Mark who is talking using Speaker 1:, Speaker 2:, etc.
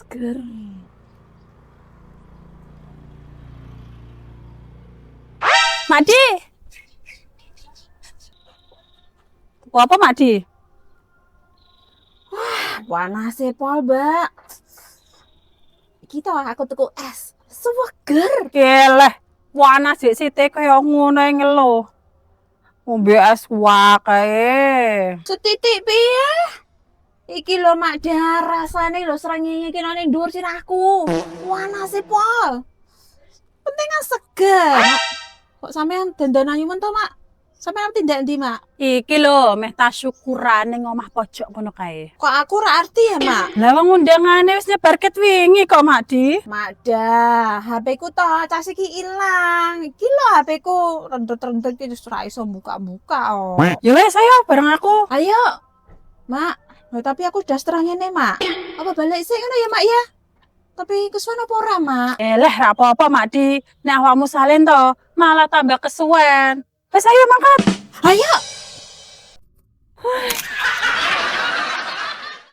Speaker 1: Seger. Madi. Apa Madi?
Speaker 2: Panas pol, Mbak. Kita aku tuku es. Seger.
Speaker 1: Keleh. Panas sik sithik kaya ngono ae ngelo. Ngombe es wae.
Speaker 2: Setitik piye? Iki lho mak dar rasane lho srengenge iki nang dhuwur sirahku. Panas pol. Penting kan seger. Kok sampean dandan anyumen to, Mak? Sampean tindak ndi, Mak?
Speaker 1: Iki lho meh tasyukuran ning omah pojok ngono kae.
Speaker 2: Kok aku ora arti ya, Mak?
Speaker 1: Lah wong undangane wis nyebar ket wingi kok, Makdi.
Speaker 2: Makda, HP ku toh cas iki ilang. Iki lho HP ku rendet-rendet iki wis ora iso buka-buka. Oh.
Speaker 1: Ya wes ayo bareng aku.
Speaker 2: Ayo. Mak, loh, tapi aku udah seterang ini, Mak. Apa balik sih ngono ya, Mak ya? Tapi kesuwen apa ora, Mak?
Speaker 1: Lah ra apa-apa, Makdi. Nek awakmu salin to, malah tambah kesuwen. Wes ayo mangkat.
Speaker 2: Ayo.